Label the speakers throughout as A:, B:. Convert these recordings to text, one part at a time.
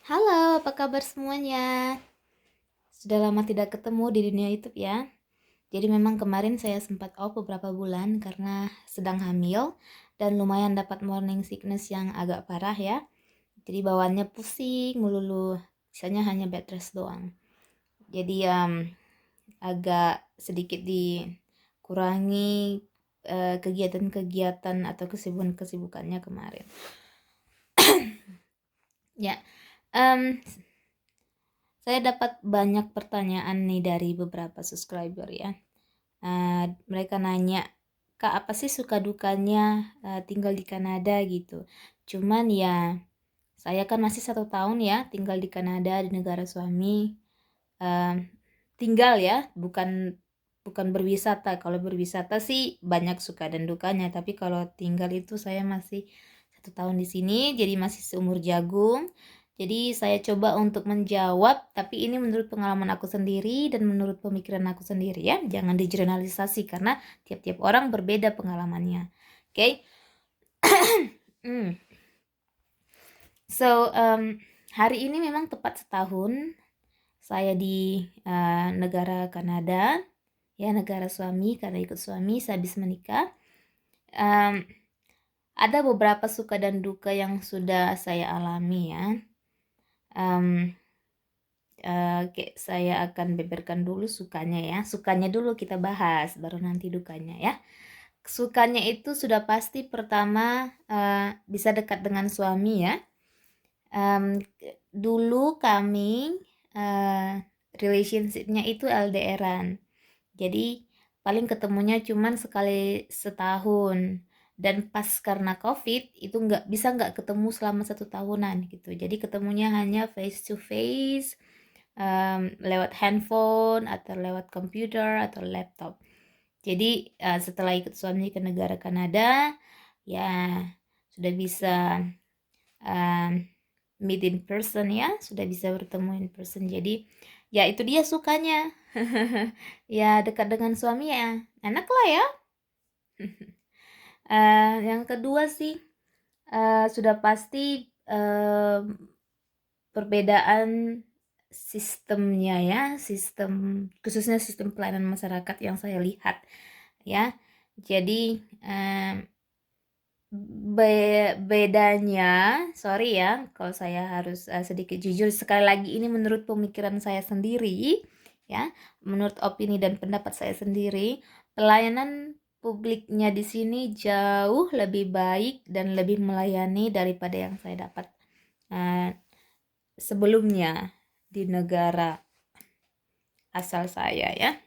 A: Halo, apa kabar semuanya? Sudah lama tidak ketemu di dunia YouTube ya. Jadi memang kemarin saya sempat off beberapa bulan karena sedang hamil dan lumayan dapat morning sickness yang agak parah ya. Jadi bawaannya pusing melulu, sisanya hanya bed rest doang. Jadi agak sedikit dikurangi kegiatan-kegiatan atau kesibukan-kesibukannya kemarin. Ya, em, saya dapat banyak pertanyaan nih dari beberapa subscriber ya. Mereka nanya, Kak, apa sih suka dukanya tinggal di Kanada gitu. Cuman ya, saya kan masih 1 tahun ya tinggal di Kanada di negara suami. Tinggal ya, bukan bukan berwisata. Kalau berwisata sih banyak suka dan dukanya, tapi kalau tinggal itu saya masih 1 tahun di sini, jadi masih seumur jagung. Jadi saya coba untuk menjawab, tapi ini menurut pengalaman aku sendiri dan menurut pemikiran aku sendiri ya. Jangan digeneralisasi karena tiap-tiap orang berbeda pengalamannya. Oke. Hmm. So, hari ini memang tepat setahun saya di negara Kanada, ya negara suami karena ikut suami saya habis menikah. Ada beberapa suka dan duka yang sudah saya alami ya. Oke, saya akan beberkan dulu sukanya ya. Sukanya dulu kita bahas, baru nanti dukanya ya. Sukanya itu sudah pasti pertama bisa dekat dengan suami ya. Dulu kami relationshipnya itu LDRan. Jadi paling ketemunya cuman sekali setahun. Dan pas karena COVID itu nggak ketemu selama 1 tahunan gitu. Jadi ketemunya hanya face to face, lewat handphone atau lewat komputer atau laptop. Jadi setelah ikut suami ke negara Kanada, ya sudah bisa meet in person ya, sudah bisa bertemu in person. Jadi ya itu dia sukanya. Ya dekat dengan suami ya, enak lah ya. Yang kedua sih sudah pasti perbedaan sistemnya ya, khususnya sistem pelayanan masyarakat yang saya lihat ya. Jadi bedanya, sorry ya kalau saya harus sedikit jujur sekali lagi, ini menurut pemikiran saya sendiri ya, menurut opini dan pendapat saya sendiri, pelayanan publiknya di sini jauh lebih baik dan lebih melayani daripada yang saya dapat sebelumnya di negara asal saya ya.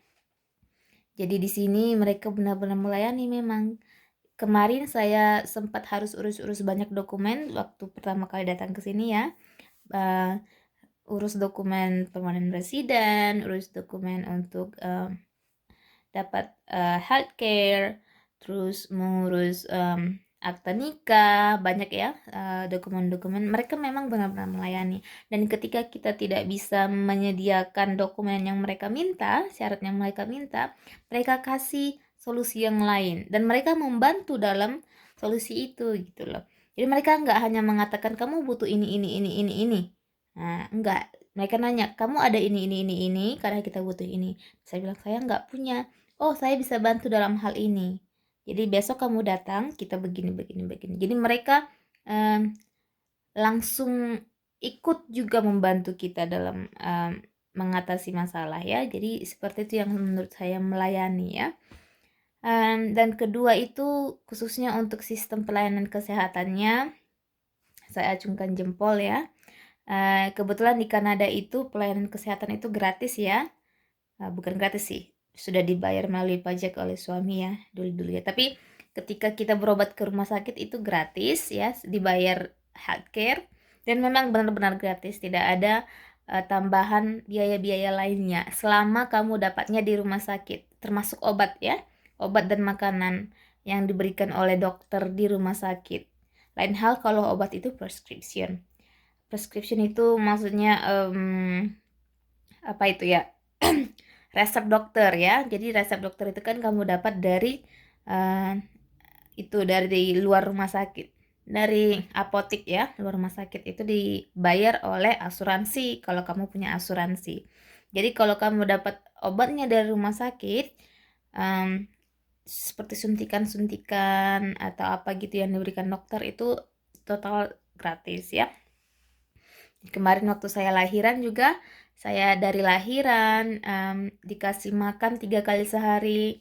A: Jadi di sini mereka benar-benar melayani memang. Kemarin saya sempat harus urus-urus banyak dokumen waktu pertama kali datang ke sini ya. Urus dokumen permanent resident, urus dokumen untuk dapat healthcare, terus mengurus akta nikah, banyak ya dokumen-dokumen. Mereka memang benar-benar melayani. Dan ketika kita tidak bisa menyediakan dokumen yang mereka minta, syarat yang mereka minta, mereka kasih solusi yang lain. Dan mereka membantu dalam solusi itu gitu loh. Jadi mereka nggak hanya mengatakan kamu butuh ini. Nah, enggak. Mereka nanya, kamu ada ini, karena kita butuh ini. Saya bilang, saya nggak punya. Oh, saya bisa bantu dalam hal ini. Jadi besok kamu datang, kita begini. Jadi mereka langsung ikut juga membantu kita dalam mengatasi masalah ya. Jadi seperti itu yang menurut saya melayani ya. Dan kedua itu khususnya untuk sistem pelayanan kesehatannya, saya acungkan jempol ya. Kebetulan di Kanada itu pelayanan kesehatan itu gratis ya. Bukan gratis sih, sudah dibayar melalui pajak oleh suami ya dulu ya. Tapi ketika kita berobat ke rumah sakit itu gratis ya, dibayar healthcare dan memang benar-benar gratis, tidak ada tambahan biaya-biaya lainnya selama kamu dapatnya di rumah sakit, termasuk obat ya, obat dan makanan yang diberikan oleh dokter di rumah sakit. Lain hal kalau obat itu prescription. Prescription itu maksudnya apa itu ya? Resep dokter ya. Jadi resep dokter itu kan kamu dapat dari itu dari luar rumah sakit. dari apotik ya, luar rumah sakit itu dibayar oleh asuransi kalau kamu punya asuransi. Jadi kalau kamu dapat obatnya dari rumah sakit, seperti suntikan-suntikan atau apa gitu yang diberikan dokter itu total gratis ya. Kemarin waktu saya lahiran juga, saya dari lahiran dikasih makan 3 kali sehari,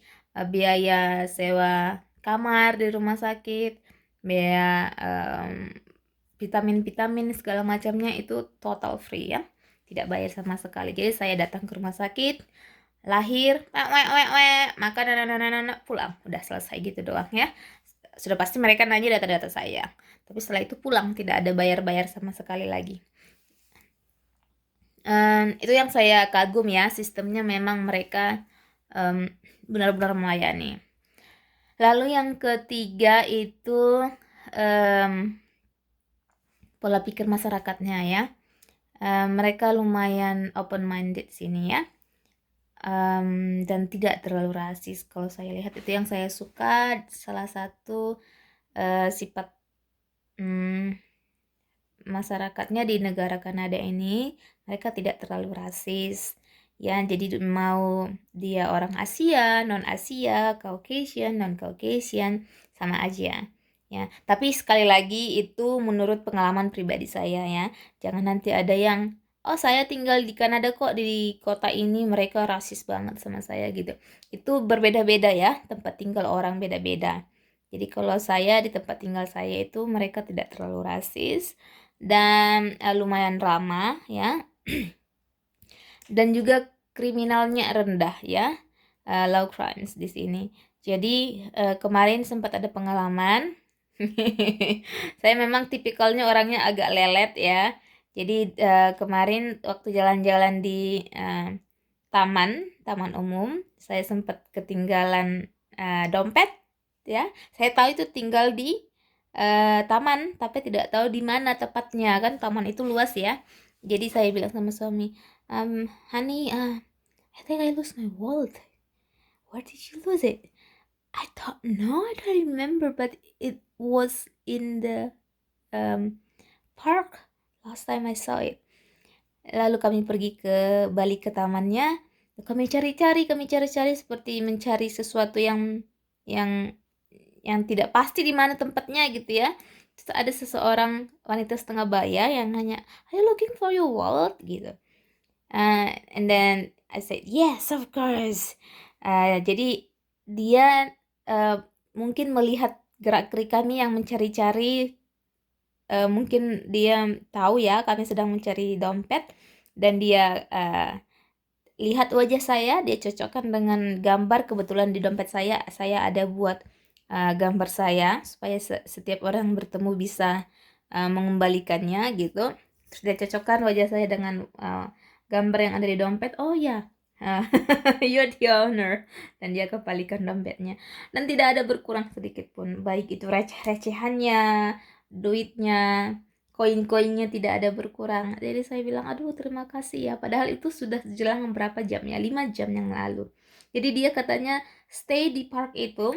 A: biaya sewa kamar di rumah sakit, biaya vitamin-vitamin segala macamnya itu total free ya, tidak bayar sama sekali. Jadi saya datang ke rumah sakit, lahir, makan, pulang, udah selesai gitu doang ya. Sudah pasti mereka nanya data-data saya, tapi setelah itu pulang, tidak ada bayar-bayar sama sekali lagi. Itu yang saya kagum ya, sistemnya memang mereka benar-benar melayani. Lalu yang ketiga itu pola pikir masyarakatnya ya. Mereka lumayan open minded sini ya, dan tidak terlalu rasis. Kalau saya lihat itu yang saya suka, salah satu sifat masyarakatnya di negara Kanada ini, mereka tidak terlalu rasis ya. Jadi mau dia orang Asia, non Asia, Caucasian, non Caucasian, sama aja ya. Tapi sekali lagi itu menurut pengalaman pribadi saya ya. Jangan nanti ada yang, oh saya tinggal di Kanada kok, di kota ini mereka rasis banget sama saya gitu. Itu berbeda-beda ya, tempat tinggal orang beda-beda. Jadi kalau saya di tempat tinggal saya itu mereka tidak terlalu rasis dan lumayan ramah ya. Dan juga kriminalnya rendah ya, low crimes di sini. Jadi kemarin sempat ada pengalaman. Saya memang tipikalnya orangnya agak lelet ya. Jadi kemarin waktu jalan-jalan di taman umum, saya sempat ketinggalan dompet ya. Saya tahu itu tinggal di taman, tapi tidak tahu di mana tepatnya, kan taman itu luas ya. Jadi saya bilang sama suami, honey, I think I lost my wallet. Where did you lose it? I don't know, I don't remember, but it was in the park last time I saw it. Lalu kami pergi balik ke tamannya, kami cari-cari seperti mencari sesuatu yang tidak pasti di mana tempatnya gitu ya. Terus ada seseorang wanita setengah baya yang nanya, "Are you looking for your wallet?" gitu. And then I said, "Yes, of course." Jadi dia mungkin melihat gerak-gerik kami yang mencari-cari, mungkin dia tahu ya kami sedang mencari dompet, dan dia lihat wajah saya, dia cocokkan dengan gambar. Kebetulan di dompet saya ada buat gambar saya supaya setiap orang bertemu bisa mengembalikannya gitu. Terus dia cocokkan wajah saya dengan gambar yang ada di dompet. Oh ya, you're the owner. Dan dia kembalikan dompetnya. Dan tidak ada berkurang sedikit pun, baik itu receh-recehannya, duitnya, koin-koinnya tidak ada berkurang. Jadi saya bilang, aduh terima kasih ya. Padahal itu sudah jelang berapa jam ya, 5 jam yang lalu. Jadi dia katanya stay di park itu,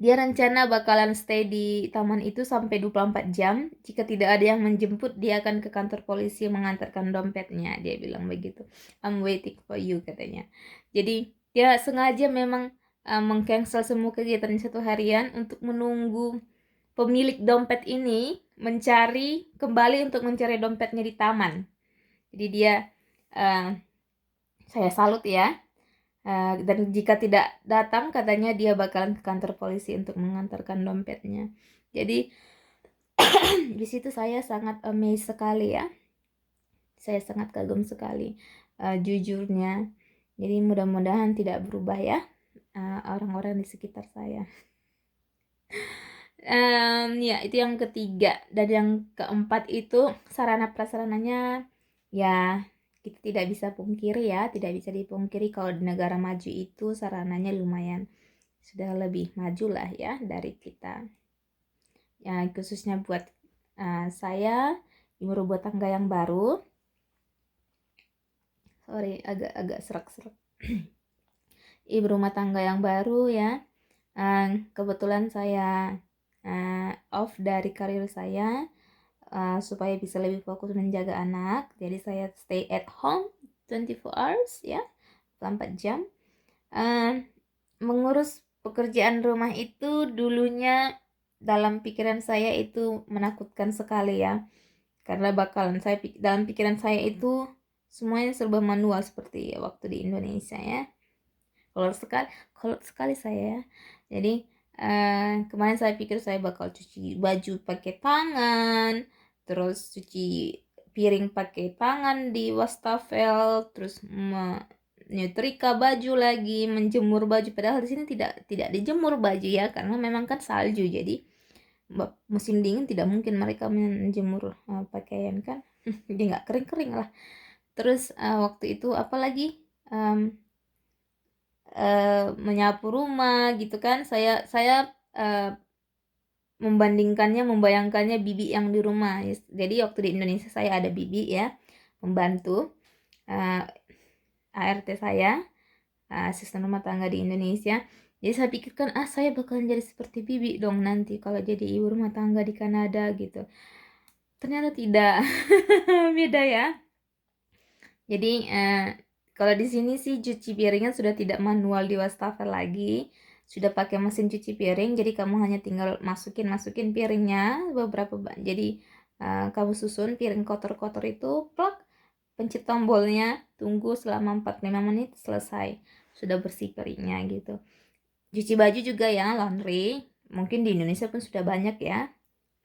A: dia rencana bakalan stay di taman itu sampai 24 jam. Jika tidak ada yang menjemput, dia akan ke kantor polisi mengantarkan dompetnya. Dia bilang begitu. I'm waiting for you katanya. Jadi dia sengaja memang meng-cancel semua kegiatan 1 harian untuk menunggu pemilik dompet ini kembali untuk mencari dompetnya di taman. Jadi dia, saya salut ya. Dan jika tidak datang, katanya dia bakalan ke kantor polisi untuk mengantarkan dompetnya. Jadi di situ saya sangat amazed sekali ya. Saya sangat kagum sekali jujurnya. Jadi mudah-mudahan tidak berubah ya orang-orang di sekitar saya. Ya itu yang ketiga. Dan yang keempat itu sarana prasarananya ya, kita tidak bisa pungkiri ya, tidak bisa dipungkiri kalau di negara maju itu sarananya lumayan sudah lebih maju lah ya dari kita ya, khususnya buat saya ibu rumah tangga yang baru. Sorry, agak serak-serak. Ibu rumah tangga yang baru ya. Kebetulan saya off dari karir saya, supaya bisa lebih fokus menjaga anak. Jadi saya stay at home 24 hours ya, 24 jam. Mengurus pekerjaan rumah itu dulunya dalam pikiran saya itu menakutkan sekali ya, karena bakalan dalam pikiran saya itu semuanya serba manual seperti waktu di Indonesia ya. Kalau sekali saya, jadi kemarin saya pikir saya bakal cuci baju pakai tangan, terus cuci piring pakai tangan di wastafel, terus nyetrika baju lagi, menjemur baju. Padahal di sini tidak dijemur baju ya, karena memang kan salju. Jadi musim dingin tidak mungkin mereka menjemur pakaian kan, jadi nggak kering-kering lah. Terus waktu itu apalagi menyapu rumah gitu kan, saya membayangkannya bibi yang di rumah. Jadi waktu di Indonesia saya ada bibi ya, membantu ART saya, asisten rumah tangga di Indonesia. Jadi saya pikirkan saya bakalan jadi seperti bibi dong nanti kalau jadi ibu rumah tangga di Kanada gitu. Ternyata tidak. Beda ya. Jadi kalau di sini sih cuci piringnya sudah tidak manual di wastafel lagi, sudah pakai mesin cuci piring. Jadi kamu hanya tinggal masukin piringnya jadi kamu susun piring kotor-kotor itu, plak, pencet tombolnya, tunggu selama 45 menit, selesai, sudah bersih piringnya gitu. Cuci baju juga ya, laundry. Mungkin di Indonesia pun sudah banyak ya,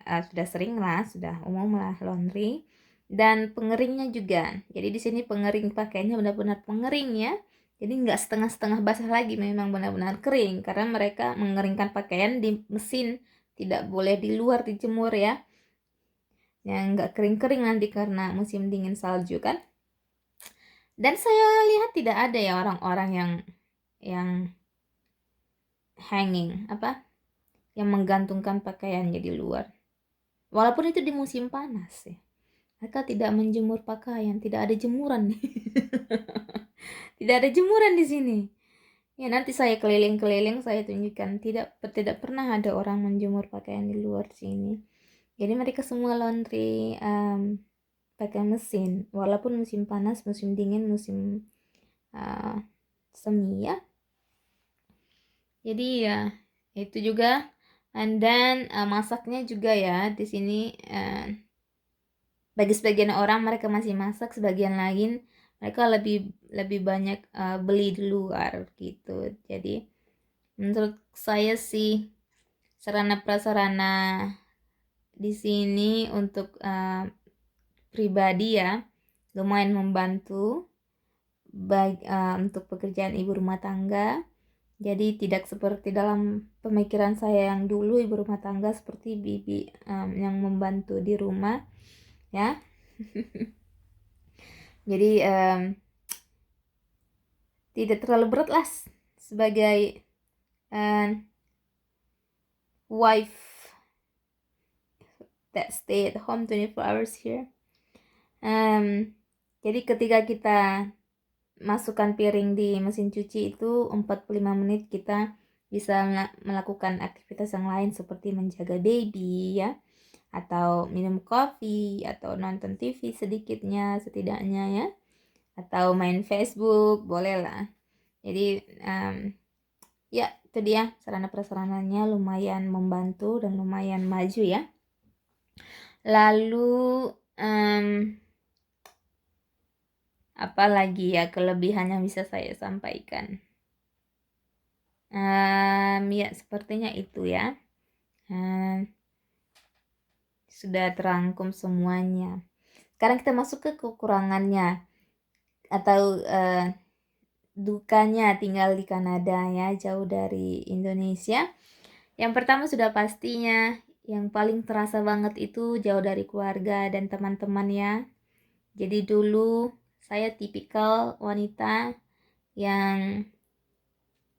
A: sudah sering lah, sudah umum lah laundry. Dan pengeringnya juga. Jadi di sini pengering pakaiannya benar-benar pengering ya. Jadi nggak setengah-setengah basah lagi, memang benar-benar kering. Karena mereka mengeringkan pakaian di mesin, tidak boleh di luar dijemur ya. Yang nggak kering-kering nanti karena musim dingin salju kan. Dan saya lihat tidak ada ya orang-orang yang hanging yang menggantungkan pakaiannya di luar. Walaupun itu di musim panas ya. Mereka tidak menjemur pakaian, tidak ada jemuran nih. Tidak ada jemuran di sini. Ya nanti saya keliling-keliling, saya tunjukkan tidak pernah ada orang menjemur pakaian di luar sini. Jadi mereka semua laundry pakai mesin, walaupun musim panas, musim dingin, musim semi ya. Jadi ya itu juga. And then masaknya juga ya di sini. Bagi sebagian orang mereka masih masak, sebagian lain mereka lebih banyak beli di luar gitu. Jadi menurut saya sih sarana prasarana di sini untuk pribadi ya lumayan membantu untuk pekerjaan ibu rumah tangga. Jadi tidak seperti dalam pemikiran saya yang dulu ibu rumah tangga seperti bibi yang membantu di rumah ya. Jadi tidak terlalu berat lah sebagai wife that stay at home 24 hours here. Jadi ketika kita masukkan piring di mesin cuci itu 45 menit kita bisa melakukan aktivitas yang lain seperti menjaga baby ya, atau minum kopi, atau nonton TV sedikitnya setidaknya ya, atau main Facebook, boleh lah. Jadi ya itu dia sarana prasarananya lumayan membantu dan lumayan maju ya. Lalu apa lagi ya kelebihan yang bisa saya sampaikan? Ya sepertinya itu ya. Sudah terangkum semuanya. Sekarang kita masuk ke kekurangannya atau dukanya tinggal di Kanada ya, jauh dari Indonesia. Yang pertama sudah pastinya yang paling terasa banget itu jauh dari keluarga dan teman-teman ya. Jadi dulu saya tipikal wanita yang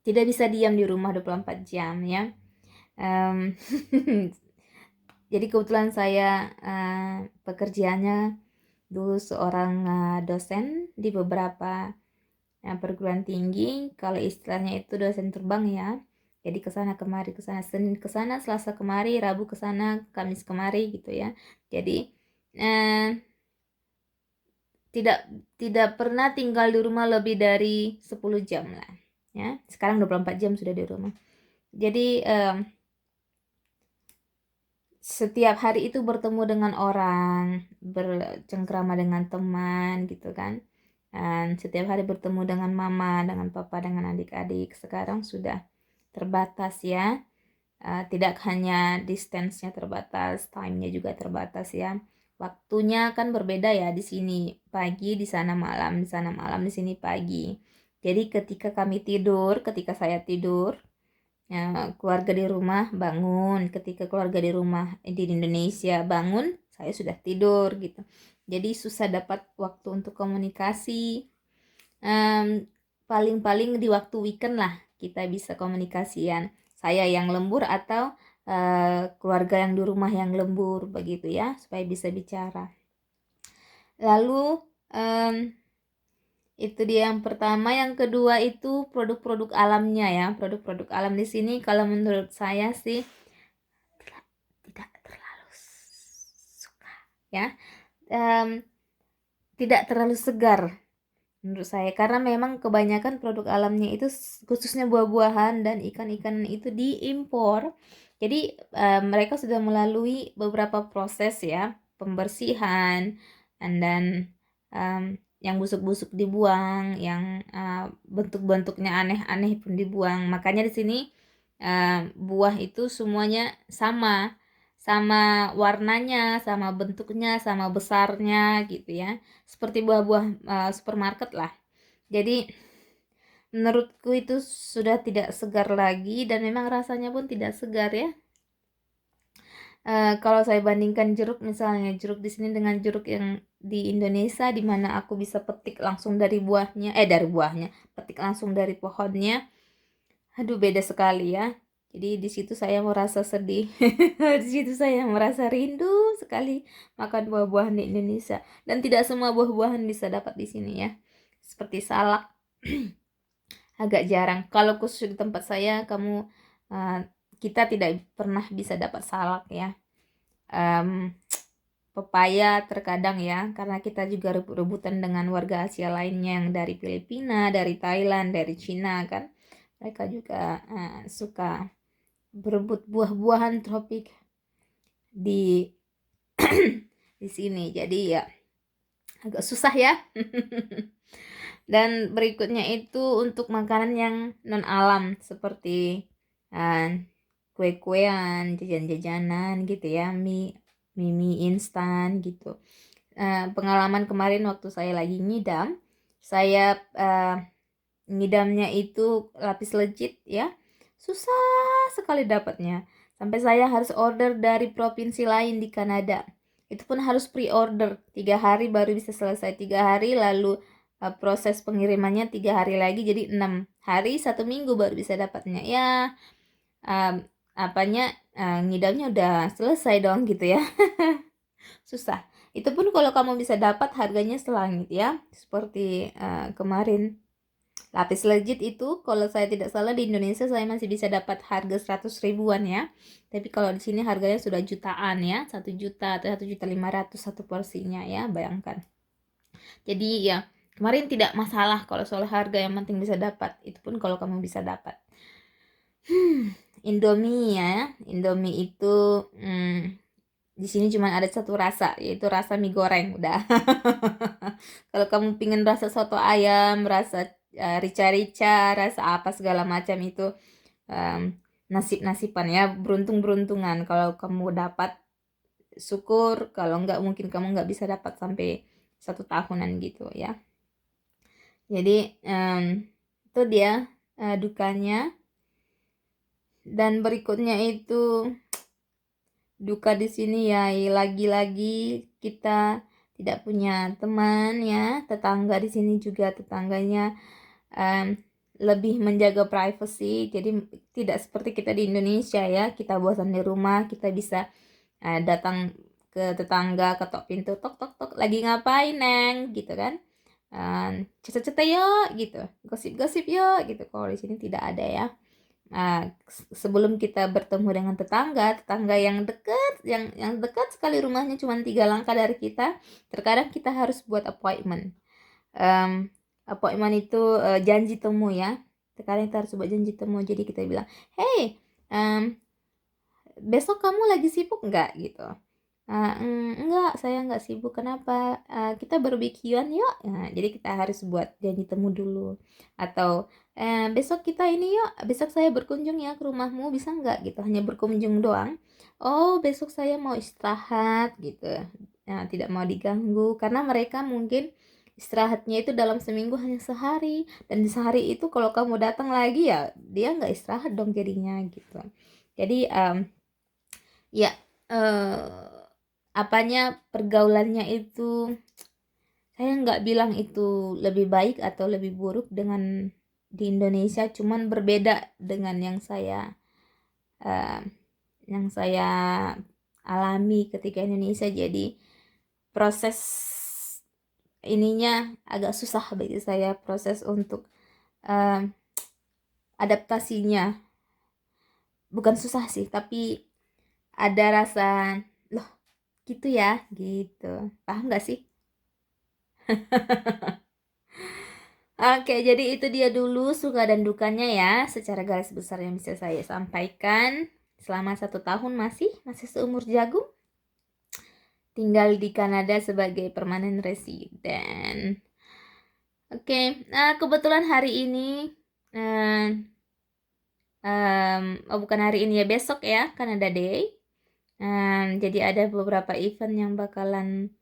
A: tidak bisa diam di rumah 24 jam ya. Jadi kebetulan saya pekerjaannya dulu seorang dosen di beberapa perguruan tinggi, kalau istilahnya itu dosen terbang ya. Jadi kesana kemari, kesana Senin kesana, Selasa kemari, Rabu kesana, Kamis kemari gitu ya. Jadi tidak tidak pernah tinggal di rumah lebih dari 10 jam lah ya. Sekarang 24 jam sudah di rumah. Jadi setiap hari itu bertemu dengan orang, bercengkrama dengan teman gitu kan. Dan setiap hari bertemu dengan mama, dengan papa, dengan adik-adik. Sekarang sudah terbatas ya. Tidak hanya distance-nya terbatas, time-nya juga terbatas ya. Waktunya kan berbeda ya, di sini pagi, di sana malam, di sana malam, di sini pagi. Jadi ketika saya tidur, keluarga di rumah bangun. Ketika keluarga di rumah di Indonesia bangun, saya sudah tidur gitu. Jadi susah dapat waktu untuk komunikasi. Paling-paling di waktu weekend lah kita bisa komunikasian. Saya yang lembur atau keluarga yang di rumah yang lembur begitu ya, supaya bisa bicara. Lalu itu dia yang pertama. Yang kedua itu produk-produk alamnya ya. Produk-produk alam di sini kalau menurut saya sih tidak terlalu suka ya. Tidak terlalu segar menurut saya, karena memang kebanyakan produk alamnya itu khususnya buah-buahan dan ikan-ikan itu diimpor. Jadi mereka sudah melalui beberapa proses ya, pembersihan, dan yang busuk-busuk dibuang, yang bentuk-bentuknya aneh-aneh pun dibuang. Makanya di sini buah itu semuanya sama warnanya, sama bentuknya, sama besarnya gitu ya. Seperti buah-buah supermarket lah. Jadi menurutku itu sudah tidak segar lagi, dan memang rasanya pun tidak segar ya. Kalau saya bandingkan jeruk, misalnya jeruk di sini dengan jeruk yang di Indonesia, di mana aku bisa petik langsung dari buahnya, petik langsung dari pohonnya. Aduh, beda sekali ya. Jadi di situ saya merasa sedih. Di situ saya merasa rindu sekali makan buah-buahan di Indonesia. Dan tidak semua buah-buahan bisa dapat di sini ya. Seperti salak, agak jarang. Kalau khusus di tempat saya, kita tidak pernah bisa dapat salak ya. Pepaya terkadang ya, karena kita juga rebut-rebutan dengan warga Asia lainnya yang dari Filipina, dari Thailand, dari Cina kan. Mereka juga suka berebut buah-buahan tropik di di sini. Jadi ya agak susah ya. Dan berikutnya itu untuk makanan yang non alam seperti kue-kuean, jajan-jajanan gitu ya, mie instan gitu. Pengalaman kemarin waktu saya lagi ngidam, saya ngidamnya itu lapis legit ya, susah sekali dapatnya. Sampai saya harus order dari provinsi lain di Kanada. Itu pun harus pre-order 3 hari baru bisa selesai. 3 hari, lalu proses pengirimannya 3 hari lagi, jadi 6 hari, 1 minggu baru bisa dapatnya ya. Ngidamnya udah selesai dong gitu ya. Susah. Itu pun kalau kamu bisa dapat harganya selangit ya. Seperti kemarin lapis legit itu, kalau saya tidak salah di Indonesia saya masih bisa dapat harga 100 ribuan ya. Tapi kalau di sini harganya sudah jutaan ya, 1 juta atau 1.500.000 satu porsinya ya, bayangkan. Jadi ya, kemarin tidak masalah kalau soal harga, yang penting bisa dapat. Itu pun kalau kamu bisa dapat. Indomie ya. Indomie itu di sini cuma ada satu rasa, yaitu rasa mie goreng udah. Kalau kamu pingin rasa soto ayam, rasa rica-rica, rasa apa segala macam itu nasib-nasiban ya, beruntung-beruntungan. Kalau kamu dapat syukur, kalau enggak mungkin kamu nggak bisa dapat sampai 1 tahunan gitu ya. Jadi itu dia dukanya. Dan berikutnya itu duka di sini ya, lagi-lagi kita tidak punya teman ya. Tetangga di sini juga, tetangganya lebih menjaga privacy. Jadi tidak seperti kita di Indonesia ya, kita bosan di rumah kita bisa datang ke tetangga, ketok pintu, tok tok tok, lagi ngapain neng gitu kan, cerita-cerita yuk gitu, gosip-gosip yuk gitu. Kalau di sini tidak ada ya. Sebelum kita bertemu dengan tetangga yang dekat sekali rumahnya, cuma 3 langkah dari kita, terkadang kita harus buat appointment. Appointment itu janji temu ya. Terkadang kita harus buat janji temu. Jadi kita bilang, hey, besok kamu lagi sibuk nggak gitu? Enggak, saya nggak sibuk. Kenapa? Kita barbekyuan yuk. Nah, jadi kita harus buat janji temu dulu. Atau besok kita ini yuk. Besok saya berkunjung ya ke rumahmu, bisa nggak gitu? Hanya berkunjung doang. Oh, besok saya mau istirahat gitu. Nah, tidak mau diganggu karena mereka mungkin istirahatnya itu dalam seminggu hanya sehari, dan di sehari itu kalau kamu datang lagi ya dia nggak istirahat dong jadinya gitu. Jadi ya pergaulannya itu, saya nggak bilang itu lebih baik atau lebih buruk dengan di Indonesia, cuman berbeda dengan eh, yang saya alami ketika Indonesia. Jadi proses ininya agak susah bagi saya, proses untuk eh, adaptasinya. Bukan susah sih, tapi ada rasa loh gitu ya gitu, paham nggak sih? Oke, jadi itu dia dulu suka dan dukanya ya, secara garis besar yang bisa saya sampaikan. Selama 1 tahun masih seumur jagung, tinggal di Kanada sebagai permanent resident. Oke, nah kebetulan hari ini, eh, oh bukan hari ini ya, besok ya, Canada Day. Jadi ada beberapa event yang bakalan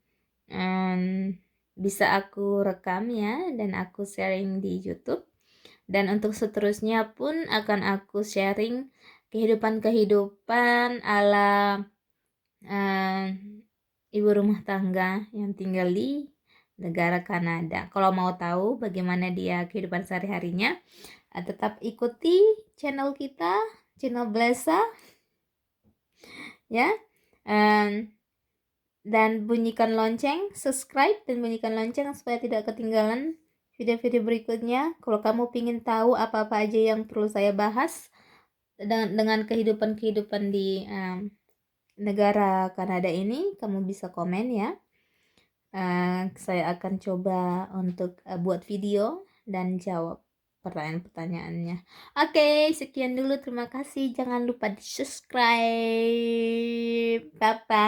A: bisa aku rekam ya, dan aku sharing di YouTube. Dan untuk seterusnya pun akan aku sharing kehidupan ala ibu rumah tangga yang tinggal di negara Kanada. Kalau mau tahu bagaimana dia kehidupan sehari-harinya, tetap ikuti channel kita, channel Blesa ya. Dan bunyikan lonceng, subscribe dan bunyikan lonceng supaya tidak ketinggalan video-video berikutnya. Kalau kamu ingin tahu apa-apa aja yang perlu saya bahas dengan kehidupan di negara Kanada ini, kamu bisa komen ya. Saya akan coba untuk buat video dan jawab pertanyaan-pertanyaannya. Oke, sekian dulu. Terima kasih. Jangan lupa di subscribe. Bye-bye.